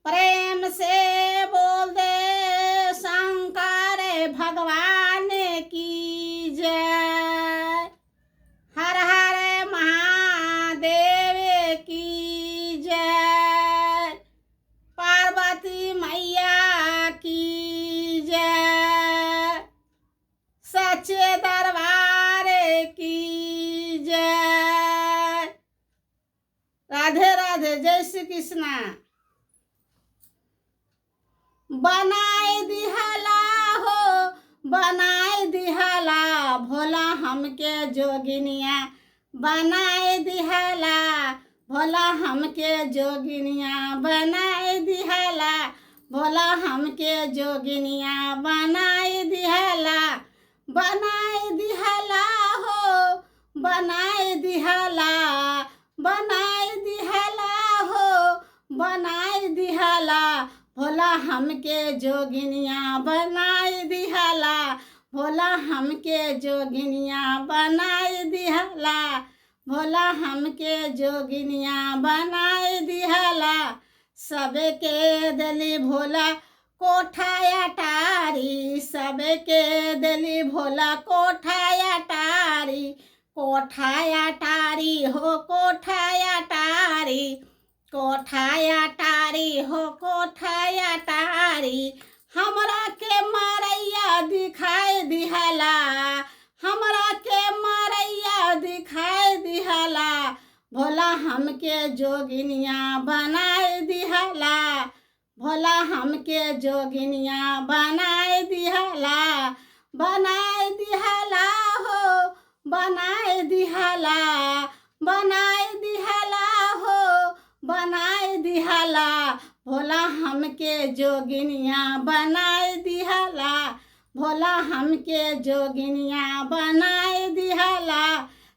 प्रेम से बोल दे शंकर भगवान की जय। हर हर महादेव की जय। पार्वती मैया की जय। सच्चे दरबार की जय। राधे राधे। जय श्री कृष्णा। बनाए दिहला हो बनाए दिहला भोला हमके जोगिनिया। बनाए दिहला भोला हमके जोगिनिया। बनाए दिहला भोला हमके जोगिनिया। बनाए दिहला बनाए दिहला हो बनाए दिहला। बनाए दिहला हो बनाए दिहला भोला हमके जोगिनिया। बनाए दिहला भोला हमके जोगिनिया। बनाए दिहला भोला हमके जोगिनिया। बनाए दिहला सबके दली भोला कोठाया टारी। सबके दली भोला कोठाया टारी। कोठाया टारी हो कोठाया टारी। कोठाया टारी हो कोठाया टारी। हमरा के मरैया दिखाई दिहला। हमरा के मरैया दिखाई दिहला भोला हमके जोगिनिया। बनाए दिहला भोला हमके जोगिनिया। बनाए दिहला बनाए दिहला हो बनाए दिहला। बनाए दिहला हो बनाए दिहला भोला हमके जोगिनिया। बनाए दिहला भोला हमके जोगिनिया। बनाए दिहला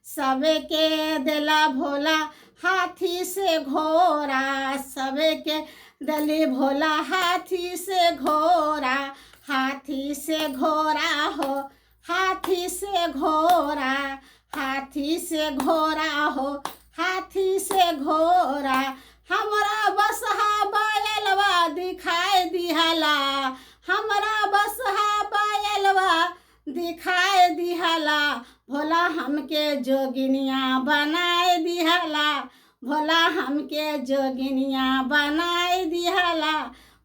सबके दिला भोला हाथी से घोड़ा। सबके दली भोला हाथी से घोड़ा। हाथी से घोड़ा हो हाथी से घोड़ा। हाथी से घोड़ा हो हाथी से घोड़ा। हमरा बसहा बैलवा दिखाई दिहला। हमरा बसहा बैलवा दिखाई दिहला भोला हमके जोगिनिया। बनाए दिहला भोला हमके जोगिनिया। बनाए दिहला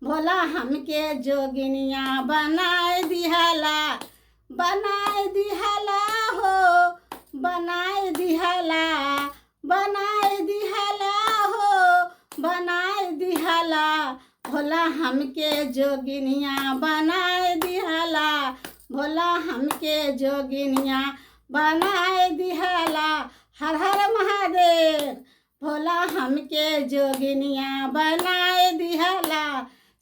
भोला हमके जोगिनिया। बनाए दिहला बनाए दिहला हो बनाए दिहला। बनाए दिहला हो बनाए दिहला भोला हमके जोगिनिया। बनाए दिहला भोला हमके जोगिनिया। बनाए दिहला। हर हर महादेव। भोला हमके जोगिनिया। बनाए दिहला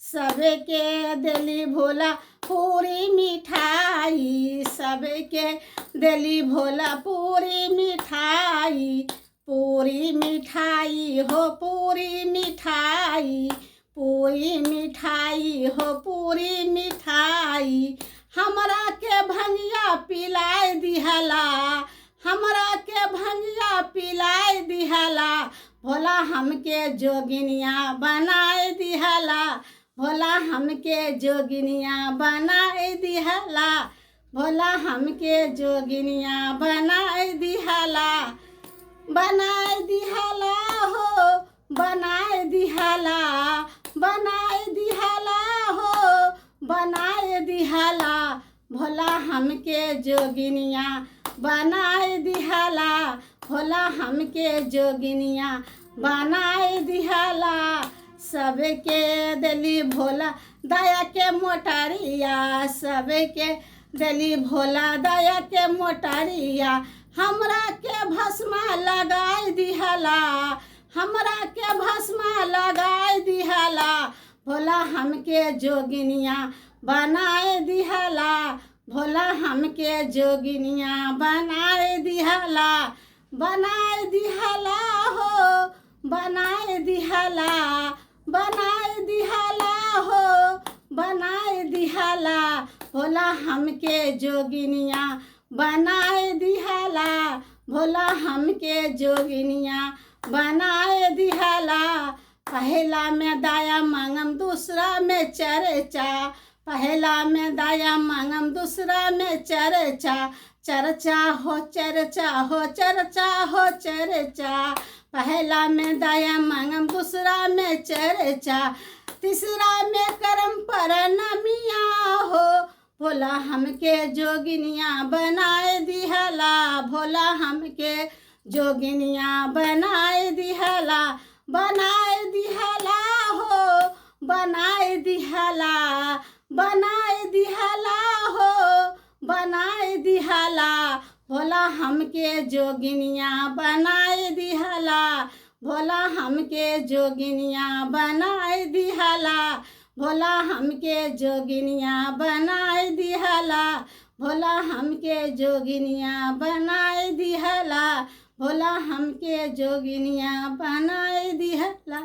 सबके दिली भोला पूरी मिठाई। सबके दिली भोला पूरी मिठाई। पूरी मिठाई हो पूरी मिठाई। पूरी मिठाई हो पूरी मिठाई। हमरा के भंगिया पिलाए दिहला। हमरा के भंगिया पिलाए दिहला भोला हमके जोगिनिया। बनाए दिहला भोला हमके जोगिनिया। बनाए दिहला भोला हमके जोगिनिया। बनाए दिहला बनाए दिहला हो बनाए दिहला। बनाए दिहला हो बनाए दिहला भोला हमके जोगिनिया। बनाए दिहला भोला हमके जोगिनिया। बनाए दिहला सबके दली भोला दया के मोटरिया। सबके दली भोला दया के मोटरिया। हमरा के भस्मा लगाए दिहला। हमरा के भस्मा लगाए दिहला भोला हमके जोगिनिया। बनाए दिहला भोला हमके जोगिनिया। बनाए दिहला बनाए दिहला हो बनाए दिहला। बनाए दिहला हो बनाए दिहला भोला हमके जोगिनिया। बनाए दिहला भोला हमके जोगिनिया। बनाए दिहला पहला में दाया मांगम दूसरा में चर्चा, पहला में दाया मांगम दूसरा में चर्चा, चर्चा हो चर्चा हो चर्चा हो चर्चा, पहला में दाया मांगम दूसरा में चर्चा, तीसरा में करम पर नमिया हो, भोला हमके जोगिनिया बनाए दिहला, भोला हमके जोगिनिया बनाए दिहला, बनाए दिहला हो, बनाए दिहला, बनाए दिहला हो, बनाए दिहला, भोला हमके जोगिनिया बनाए दिहला, भोला हमके जोगिनिया बनाए दिहला, भोला हमके जोगिनिया बनाए दिहला, भोला हमके जोगिनिया बनाए दिहला, भोला हमके जोगिनिया बनाए दिहला।